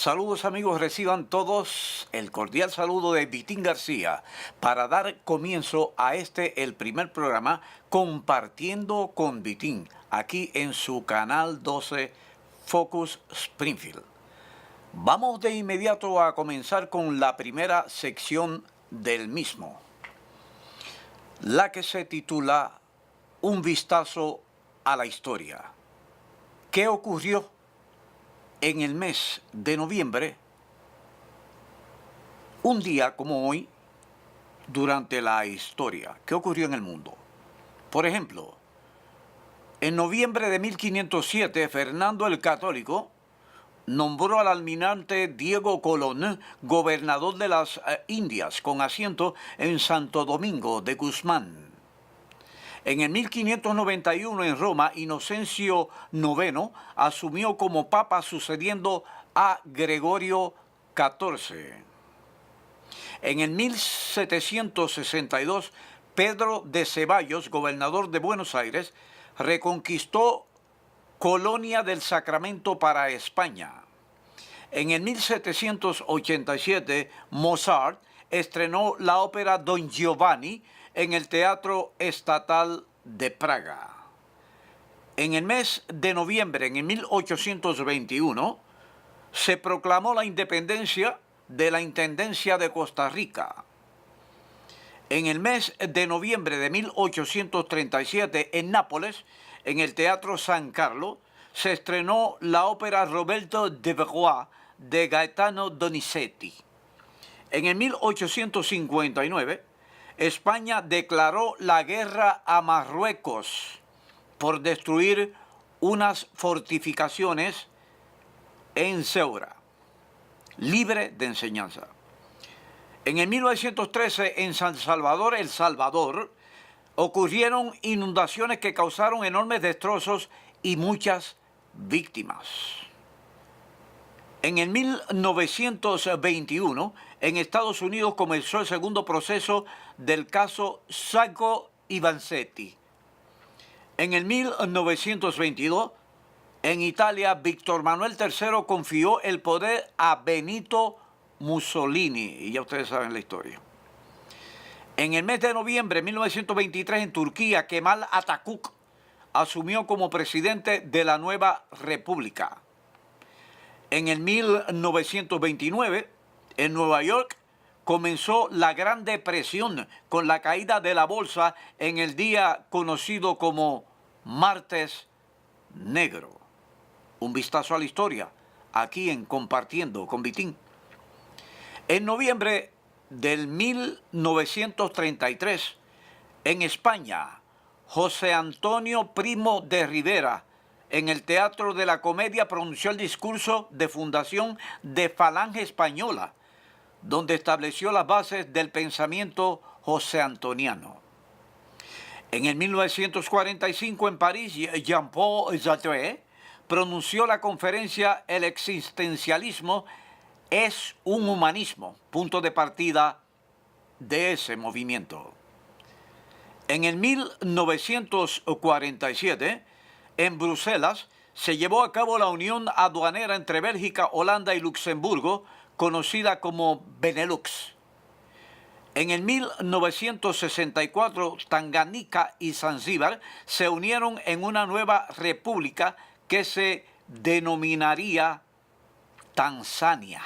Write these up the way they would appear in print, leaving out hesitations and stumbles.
Saludos amigos, reciban todos el cordial saludo de Vitín García para dar comienzo a el primer programa Compartiendo con Vitín, aquí en su canal 12 Focus Springfield. Vamos de inmediato a comenzar con la primera sección del mismo, la que se titula Un vistazo a la historia. ¿Qué ocurrió en el mes de noviembre, un día como hoy, durante la historia? ¿Qué ocurrió en el mundo? Por ejemplo, en noviembre de 1507, Fernando el Católico nombró al almirante Diego Colón gobernador de las Indias, con asiento en Santo Domingo de Guzmán. En el 1591 en Roma, Inocencio IX asumió como papa sucediendo a Gregorio XIV. En el 1762, Pedro de Ceballos, gobernador de Buenos Aires, reconquistó Colonia del Sacramento para España. En el 1787, Mozart estrenó la ópera Don Giovanni en el Teatro Estatal de Praga. En el mes de noviembre, en el 1821, se proclamó la independencia de la Intendencia de Costa Rica. En el mes de noviembre de 1837, en Nápoles, en el Teatro San Carlo, se estrenó la ópera Roberto de Verroy de Gaetano Donizetti. En el 1859, España declaró la guerra a Marruecos por destruir unas fortificaciones en Ceuta, libre de enseñanza. En el 1913, en San Salvador, El Salvador, ocurrieron inundaciones que causaron enormes destrozos y muchas víctimas. En el 1921, en Estados Unidos comenzó el segundo proceso del caso Sacco y Vanzetti. En el 1922, en Italia, Víctor Manuel III confió el poder a Benito Mussolini, y ya ustedes saben la historia. En el mes de noviembre de 1923, en Turquía, Kemal Atatürk asumió como presidente de la nueva república. En el 1929, en Nueva York, comenzó la Gran Depresión con la caída de la bolsa en el día conocido como Martes Negro. Un vistazo a la historia, aquí en Compartiendo con Vitín. En noviembre del 1933, en España, José Antonio Primo de Rivera, en el Teatro de la Comedia, pronunció el discurso de fundación de Falange Española, donde estableció las bases del pensamiento joseantoniano. En el 1945, en París, Jean-Paul Sartre pronunció la conferencia El existencialismo es un humanismo, punto de partida de ese movimiento. En el 1947, en Bruselas, se llevó a cabo la unión aduanera entre Bélgica, Holanda y Luxemburgo, conocida como Benelux. En el 1964, Tanganica y Zanzíbar se unieron en una nueva república que se denominaría Tanzania.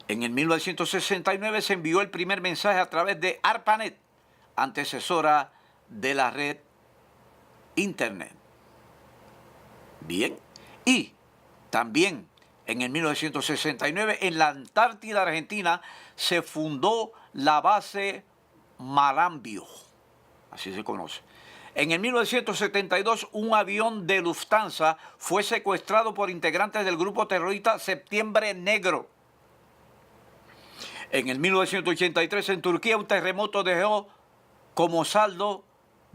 En el 1969 se envió el primer mensaje a través de ARPANET, antecesora de la red Internet. Bien, y también en el 1969 en la Antártida Argentina se fundó la base Marambio, así se conoce. En el 1972 un avión de Lufthansa fue secuestrado por integrantes del grupo terrorista Septiembre Negro. En el 1983 en Turquía un terremoto dejó como saldo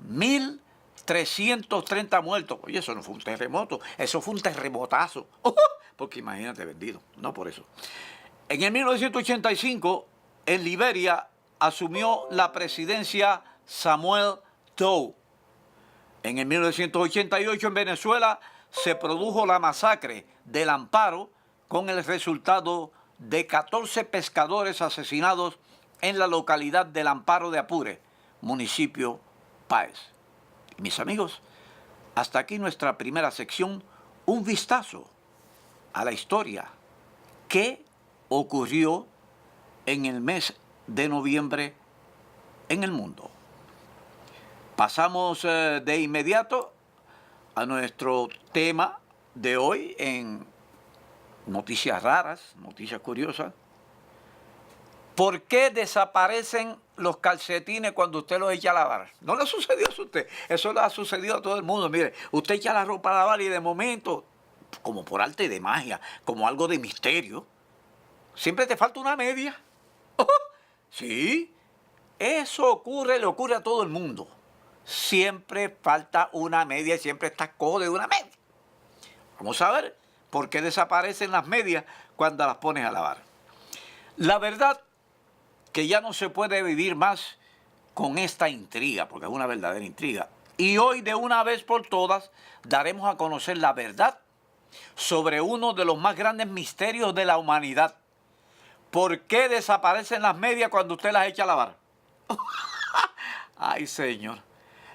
1.330 muertos. Oye, eso no fue un terremoto, eso fue un terremotazo. Porque imagínate, vendido, no por eso. En el 1985, en Liberia, asumió la presidencia Samuel Doe. En el 1988, en Venezuela, se produjo la masacre del Amparo con el resultado de 14 pescadores asesinados en la localidad del Amparo de Apure, municipio Páez. Mis amigos, hasta aquí nuestra primera sección, un vistazo a la historia. ¿Qué ocurrió en el mes de noviembre en el mundo? Pasamos de inmediato a nuestro tema de hoy en noticias raras, noticias curiosas. ¿Por qué desaparecen los calcetines cuando usted los echa a lavar? No le sucedió a usted, eso le ha sucedido a todo el mundo. Mire, usted echa la ropa a lavar y de momento, como por arte de magia, como algo de misterio, siempre te falta una media. Sí, eso ocurre, le ocurre a todo el mundo. Siempre falta una media y siempre estás cojo de una media. Vamos a ver por qué desaparecen las medias cuando las pones a lavar. La verdad que ya no se puede vivir más con esta intriga, porque es una verdadera intriga. Y hoy, de una vez por todas, daremos a conocer la verdad sobre uno de los más grandes misterios de la humanidad. ¿Por qué desaparecen las medias cuando usted las echa a lavar? Ay, señor.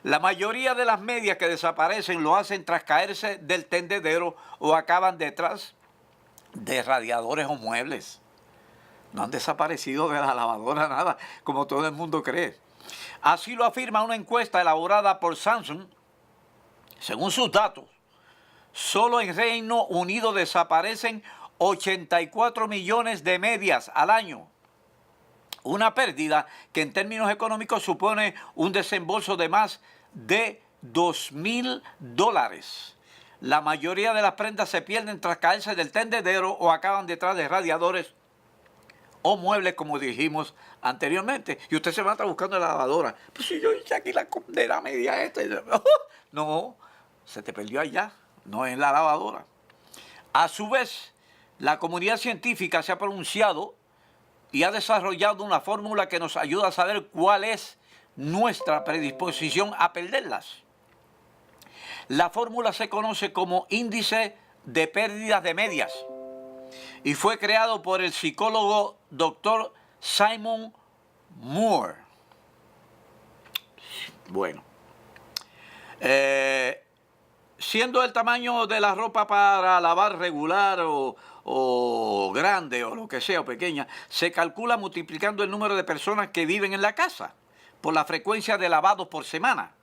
La mayoría de las medias que desaparecen lo hacen tras caerse del tendedero o acaban detrás de radiadores o muebles. No han desaparecido de la lavadora nada, como todo el mundo cree. Así lo afirma una encuesta elaborada por Samsung. Según sus datos, solo en Reino Unido desaparecen 84 millones de medias al año. Una pérdida que en términos económicos supone un desembolso de más de $2.000. La mayoría de las prendas se pierden tras caerse del tendedero o acaban detrás de radiadores o muebles, como dijimos anteriormente. Y usted se va a estar buscando en la lavadora. Pues si yo hice aquí la condena media esta. No, se te perdió allá, no en la lavadora. A su vez, la comunidad científica se ha pronunciado y ha desarrollado una fórmula que nos ayuda a saber cuál es nuestra predisposición a perderlas. La fórmula se conoce como índice de pérdidas de medias y fue creado por el psicólogo Dr. Simon Moore. Bueno, siendo el tamaño de la ropa para lavar regular o grande o lo que sea, o pequeña, se calcula multiplicando el número de personas que viven en la casa por la frecuencia de lavados por semana.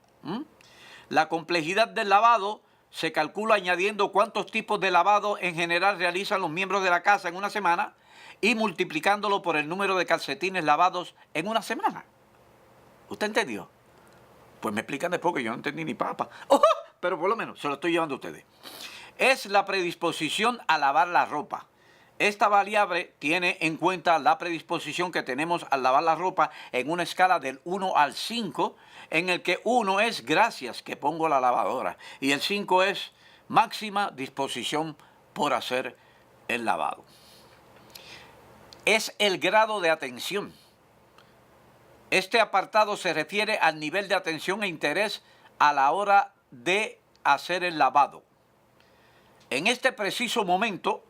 La complejidad del lavado se calcula añadiendo cuántos tipos de lavado en general realizan los miembros de la casa en una semana y multiplicándolo por el número de calcetines lavados en una semana. ¿Usted entendió? Pues me explican después, que yo no entendí ni papa. Pero por lo menos se lo estoy llevando a ustedes. Es la predisposición a lavar la ropa. Esta variable tiene en cuenta la predisposición que tenemos al lavar la ropa en una escala del 1 al 5, en el que 1 es gracias que pongo la lavadora y el 5 es máxima disposición por hacer el lavado. Es el grado de atención. Este apartado se refiere al nivel de atención e interés a la hora de hacer el lavado. En este preciso momento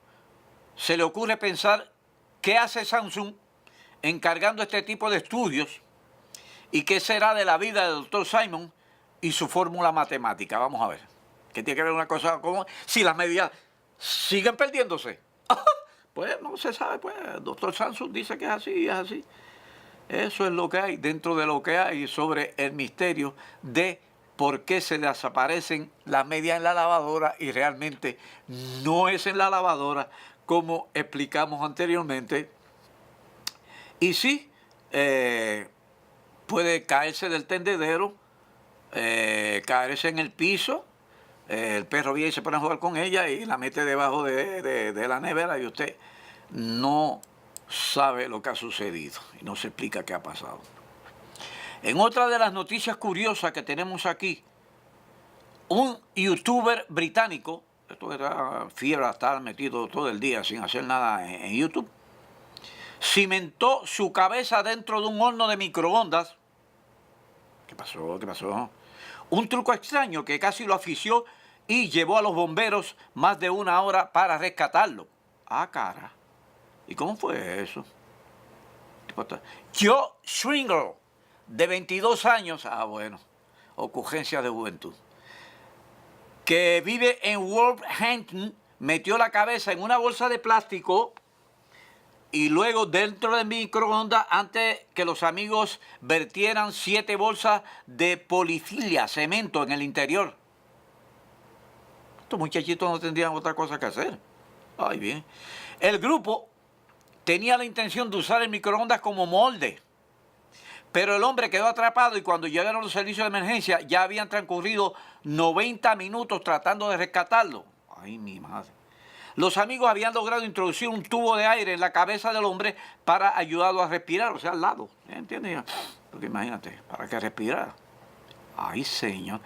se le ocurre pensar qué hace Samsung encargando este tipo de estudios y qué será de la vida del doctor Simon y su fórmula matemática. Vamos a ver. ¿Qué tiene que ver una cosa como si las medidas siguen perdiéndose? Pues no se sabe, pues el doctor Samsung dice que es así y es así. Eso es lo que hay dentro de lo que hay sobre el misterio de por qué se desaparecen las medias en la lavadora y realmente no es en la lavadora como explicamos anteriormente. Y sí, puede caerse del tendedero, caerse en el piso, el perro viene y se pone a jugar con ella y la mete debajo de la nevera y usted no sabe lo que ha sucedido y no se explica qué ha pasado. En otra de las noticias curiosas que tenemos aquí, un youtuber británico, esto era fiebre a estar metido todo el día sin hacer nada en YouTube, cimentó su cabeza dentro de un horno de microondas. ¿Qué pasó? ¿Qué pasó? Un truco extraño que casi lo asfixió y llevó a los bomberos más de una hora para rescatarlo. Ah, cara. ¿Y cómo fue eso? Joe Schwingler, de 22 años, bueno, ocurrencia de juventud, que vive en Wolverhampton, metió la cabeza en una bolsa de plástico y luego dentro del microondas, antes que los amigos vertieran 7 bolsas de polifilia, cemento en el interior. Estos muchachitos no tendrían otra cosa que hacer. Ay, bien. El grupo tenía la intención de usar el microondas como molde, pero el hombre quedó atrapado y cuando llegaron los servicios de emergencia ya habían transcurrido 90 minutos tratando de rescatarlo. Ay, mi madre. Los amigos habían logrado introducir un tubo de aire en la cabeza del hombre para ayudarlo a respirar, o sea, al lado. ¿Entiendes? Porque imagínate, para que respirara. Ay, señor.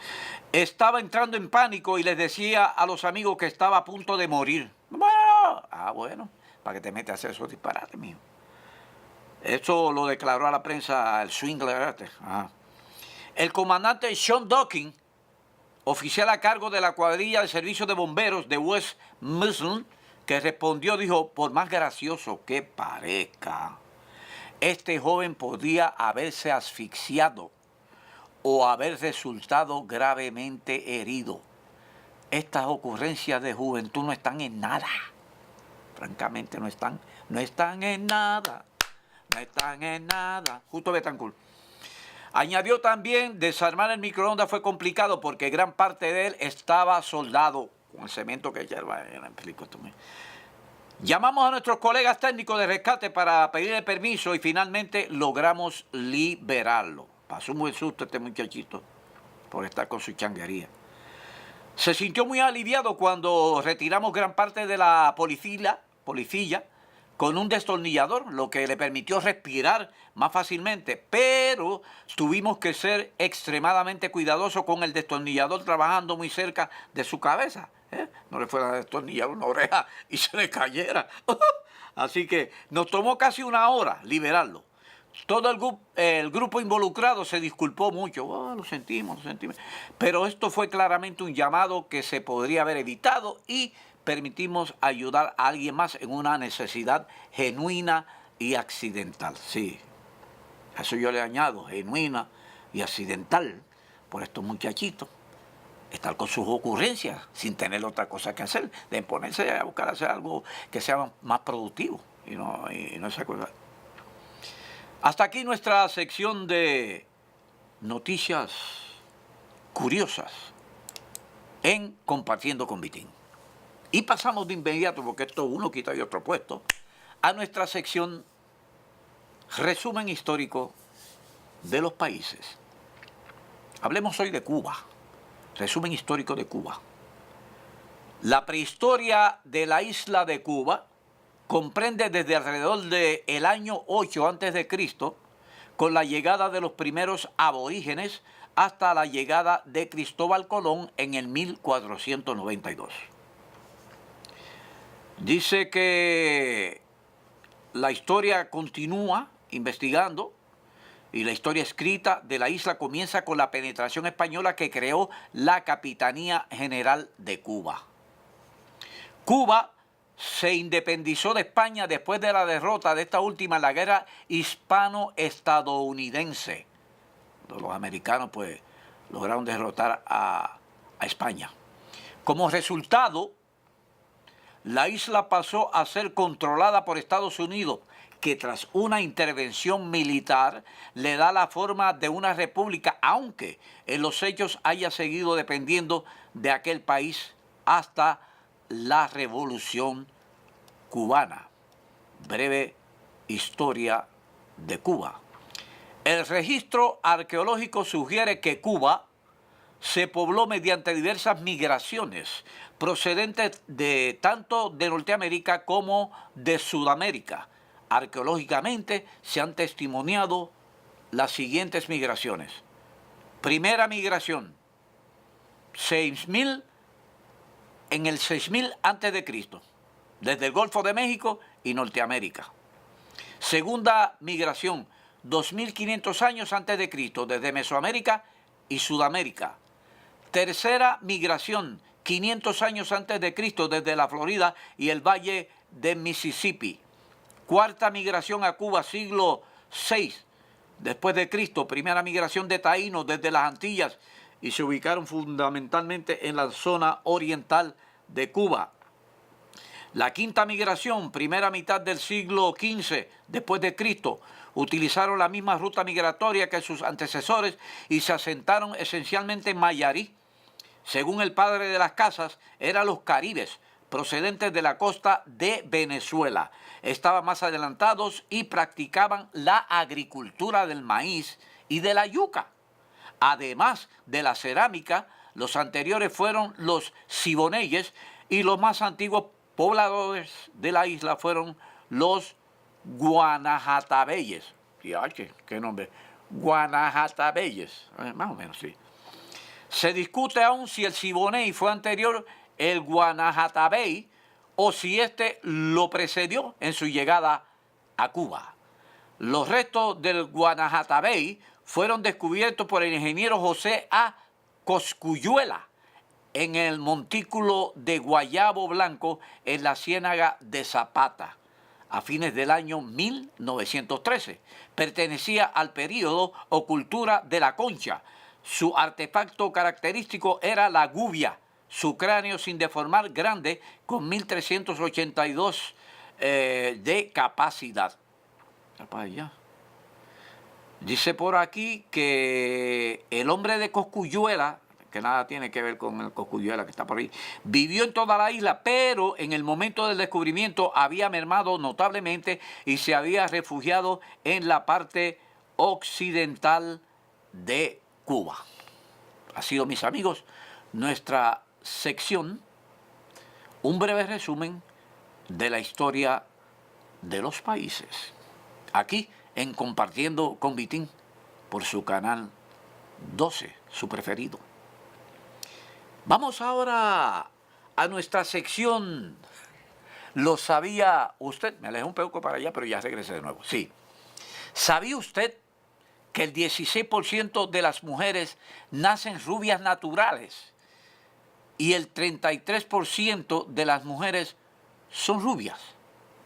Estaba entrando en pánico y les decía a los amigos que estaba a punto de morir. Bueno, bueno, para que te metas a hacer esos disparates, mijo. Eso lo declaró a la prensa el Schwingler. El comandante Sean Docking, oficial a cargo de la cuadrilla de servicio de bomberos de West Midlands, que respondió, dijo, por más gracioso que parezca, este joven podía haberse asfixiado o haber resultado gravemente herido. Estas ocurrencias de juventud no están en nada. Francamente no están en nada. No están en nada. Justo Betancourt. Añadió también, desarmar el microondas fue complicado porque gran parte de él estaba soldado con el cemento que ya explico esto. Llamamos a nuestros colegas técnicos de rescate para pedirle permiso y finalmente logramos liberarlo. Pasó un buen susto este muchachito por estar con su changuería. Se sintió muy aliviado cuando retiramos gran parte de la policilla con un destornillador, lo que le permitió respirar más fácilmente, pero tuvimos que ser extremadamente cuidadosos con el destornillador trabajando muy cerca de su cabeza. No le fuera a destornillar una oreja y se le cayera. Así que nos tomó casi una hora liberarlo. Todo el grupo involucrado se disculpó mucho. Lo sentimos. Pero esto fue claramente un llamado que se podría haber evitado y permitimos ayudar a alguien más en una necesidad genuina y accidental. Sí, a eso yo le añado, genuina y accidental, por estos muchachitos. Estar con sus ocurrencias sin tener otra cosa que hacer, de ponerse a buscar hacer algo que sea más productivo y no esa cosa. Hasta aquí nuestra sección de noticias curiosas en Compartiendo con Vitín. Y pasamos de inmediato, porque esto uno quita y otro puesto, a nuestra sección resumen histórico de los países. Hablemos hoy de Cuba. Resumen histórico de Cuba. La prehistoria de la isla de Cuba comprende desde alrededor del año 8 a.C., con la llegada de los primeros aborígenes, hasta la llegada de Cristóbal Colón en el 1492. Dice que la historia continúa investigando y la historia escrita de la isla comienza con la penetración española que creó la Capitanía General de Cuba. Cuba se independizó de España después de la derrota de esta última en la guerra hispano-estadounidense. Los americanos pues lograron derrotar a España. Como resultado, la isla pasó a ser controlada por Estados Unidos, que tras una intervención militar le da la forma de una república, aunque en los hechos haya seguido dependiendo de aquel país hasta la Revolución Cubana. Breve historia de Cuba. El registro arqueológico sugiere que Cuba se pobló mediante diversas migraciones procedentes de tanto de Norteamérica como de Sudamérica. Arqueológicamente se han testimoniado las siguientes migraciones. Primera migración, 6.000 en el 6.000 a.C., desde el Golfo de México y Norteamérica. Segunda migración, 2.500 años antes de Cristo, desde Mesoamérica y Sudamérica. Tercera migración, 500 años antes de Cristo, desde la Florida y el Valle de Mississippi. Cuarta migración a Cuba, siglo VI después de Cristo. Primera migración de taínos desde las Antillas y se ubicaron fundamentalmente en la zona oriental de Cuba. La quinta migración, primera mitad del siglo XV después de Cristo, utilizaron la misma ruta migratoria que sus antecesores y se asentaron esencialmente en Mayarí. Según el padre de las casas, eran los caribes, procedentes de la costa de Venezuela. Estaban más adelantados y practicaban la agricultura del maíz y de la yuca. Además de la cerámica, los anteriores fueron los siboneyes y los más antiguos pobladores de la isla fueron los guanahatabeyes. ¿Qué nombre? Guanahatabeyes, más o menos, sí. Se discute aún si el Siboney fue anterior el Guanahatabey o si éste lo precedió en su llegada a Cuba. Los restos del Guanahatabey fueron descubiertos por el ingeniero José A. Cosculluela en el montículo de Guayabo Blanco en la ciénaga de Zapata a fines del año 1913. Pertenecía al período o cultura de la Concha. Su artefacto característico era la gubia, su cráneo sin deformar grande con 1382 de capacidad. Dice por aquí que el hombre de Cosculluela, que nada tiene que ver con el Cosculluela que está por ahí, vivió en toda la isla, pero en el momento del descubrimiento había mermado notablemente y se había refugiado en la parte occidental de Cuba. Ha sido, mis amigos, nuestra sección, un breve resumen de la historia de los países. Aquí en Compartiendo con Vitín, por su canal 12, su preferido. Vamos ahora a nuestra sección. ¿Lo sabía usted? Me alejé un poco para allá, pero ya regresé de nuevo. Sí. ¿Sabía usted que el 16% de las mujeres nacen rubias naturales y el 33% de las mujeres son rubias?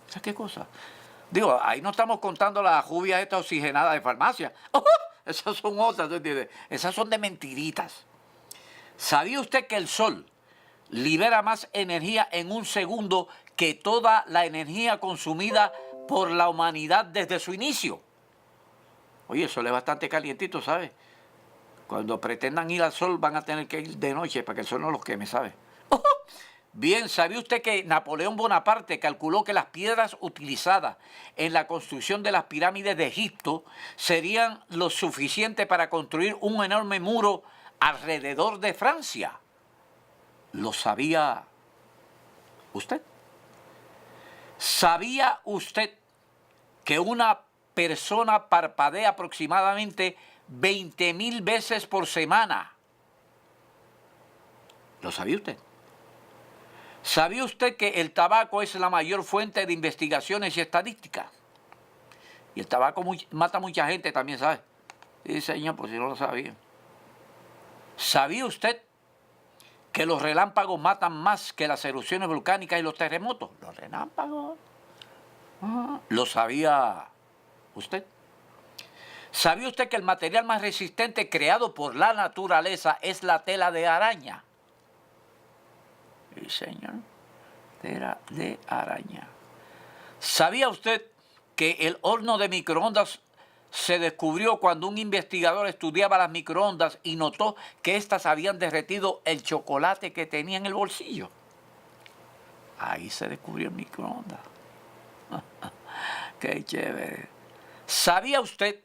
¿Sabes qué cosa? Digo, ahí no estamos contando las rubias estas oxigenadas de farmacia. Esas son otras, ¿entiendes? Esas son de mentiritas. ¿Sabía usted que el sol libera más energía en un segundo que toda la energía consumida por la humanidad desde su inicio? Oye, el sol es bastante calientito, ¿sabes? Cuando pretendan ir al sol van a tener que ir de noche para que el sol no los queme, ¿sabes? Bien, ¿sabía usted que Napoleón Bonaparte calculó que las piedras utilizadas en la construcción de las pirámides de Egipto serían lo suficiente para construir un enorme muro alrededor de Francia? ¿Lo sabía usted? ¿Sabía usted que una persona parpadea aproximadamente 20,000 veces por semana? ¿Lo sabía usted? ¿Sabía usted que el tabaco es la mayor fuente de investigaciones y estadísticas? Y el tabaco mata a mucha gente también, ¿sabe? Sí, señor, por si no lo sabía. ¿Sabía usted que los relámpagos matan más que las erupciones volcánicas y los terremotos? Los relámpagos. ¿Lo sabía usted? ¿Sabía usted que el material más resistente creado por la naturaleza es la tela de araña? Sí, señor, tela de araña. ¿Sabía usted que el horno de microondas se descubrió cuando un investigador estudiaba las microondas y notó que éstas habían derretido el chocolate que tenía en el bolsillo? Ahí se descubrió el microondas. ¡Qué chévere! ¿Sabía usted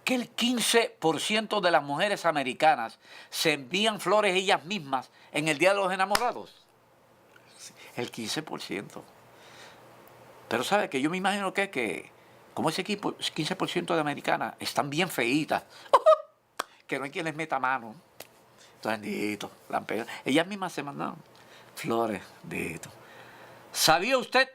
que el 15% de las mujeres americanas se envían flores ellas mismas en el Día de los Enamorados? El 15%. Pero ¿sabe que yo me imagino que como ese 15% de americanas están bien feitas, que no hay quien les meta mano? Entonces, ellas mismas se mandan flores, dito. ¿Sabía usted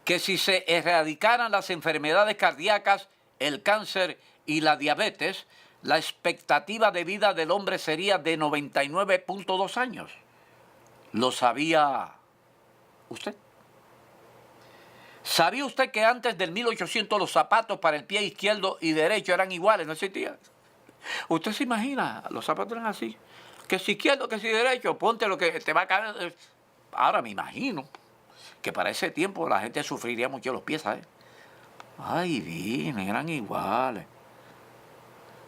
que si se erradicaran las enfermedades cardíacas, el cáncer y la diabetes, la expectativa de vida del hombre sería de 99.2 años? ¿Lo sabía usted? ¿Sabía usted que antes del 1800 los zapatos para el pie izquierdo y derecho eran iguales? ¿No existían? Usted se imagina, los zapatos eran así. Que si izquierdo, que si derecho, ponte lo que te va a caer. Ahora me imagino que para ese tiempo la gente sufriría mucho los pies, ¿sabes? Ay, bien, eran iguales.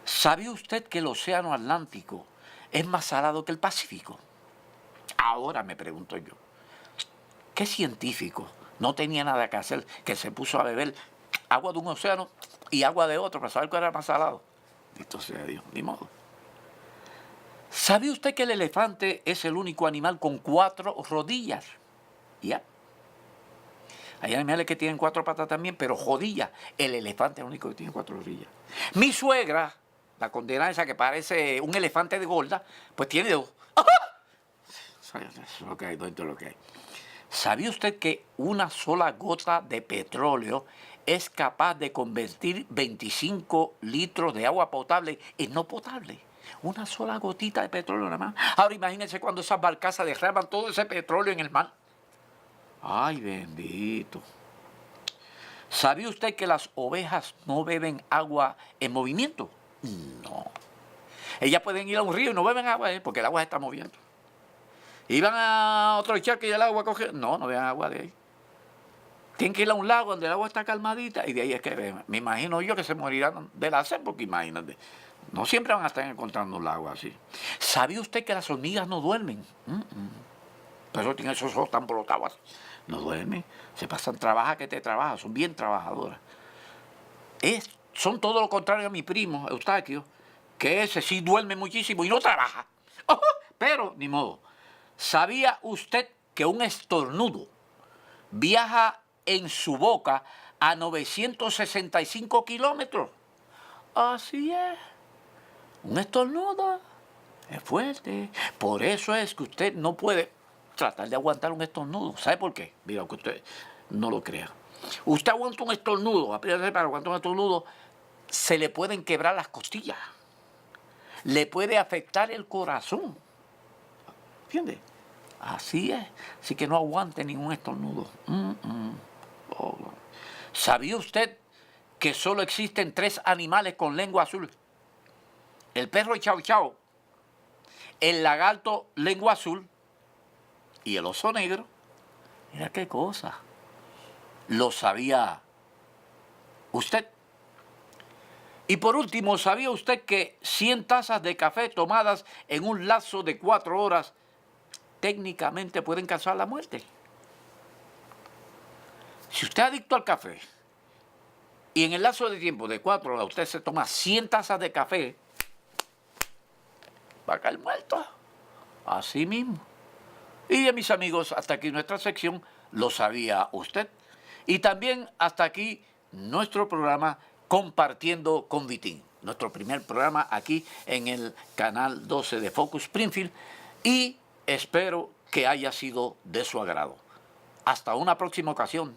¿Sabía usted que el océano Atlántico es más salado que el Pacífico? Ahora me pregunto yo, ¿qué científico no tenía nada que hacer que se puso a beber agua de un océano y agua de otro para saber cuál era más salado? Bendito sea Dios, ni modo. ¿Sabe usted que el elefante es el único animal con 4 rodillas? Ya. Hay animales que tienen 4 patas también, pero jodillas. El elefante es el único que tiene 4 rodillas. Mi suegra, la condena esa que parece un elefante de gorda, pues tiene 2. Eso es lo que hay, dentro de lo que hay. ¿Sabía usted que una sola gota de petróleo es capaz de convertir 25 litros de agua potable en no potable? Una sola gotita de petróleo nada más. Ahora imagínense cuando esas barcazas derraman todo ese petróleo en el mar. Ay, bendito. ¿Sabía usted que las ovejas no beben agua en movimiento? No. Ellas pueden ir a un río y no beben agua, porque el agua se está moviendo. ¿Iban a otro charco y el agua coge? No, no beben agua de ahí. Tienen que ir a un lago donde el agua está calmadita y de ahí es que beben. Me imagino yo que se morirán de la sed, porque imagínate. No siempre van a estar encontrando un lago así. ¿Sabía usted que las hormigas no duermen? Pero tienen esos ojos tan brotados. No duermen. Se pasan, trabaja que te trabaja. Son bien trabajadoras. Son todo lo contrario a mi primo, Eustaquio, que ese sí duerme muchísimo y no trabaja. Pero, ni modo. ¿Sabía usted que un estornudo viaja en su boca a 965 kilómetros? Así es. Un estornudo es fuerte. Por eso es que usted no puede tratar de aguantar un estornudo. ¿Sabe por qué? Mira, que usted no lo crea. Usted aguanta un estornudo, apriétese para aguantar un estornudo, se le pueden quebrar las costillas. Le puede afectar el corazón. ¿Entiende? Así es. Así que no aguante ningún estornudo. Oh. ¿Sabía usted que solo existen 3 animales con lengua azul? El perro chau chau, el lagarto lengua azul y el oso negro. Mira qué cosa. ¿Lo sabía usted? Y por último, ¿sabía usted que 100 tazas de café tomadas en un lapso de 4 horas técnicamente pueden causar la muerte? Si usted es adicto al café y en el lapso de tiempo de 4 horas usted se toma 100 tazas de café, va a caer muerto. Así mismo. Y bien, mis amigos, hasta aquí nuestra sección, ¿lo sabía usted? Y también hasta aquí nuestro programa Compartiendo con Vitín. Nuestro primer programa aquí en el canal 12 de Focus Springfield. Y espero que haya sido de su agrado. Hasta una próxima ocasión.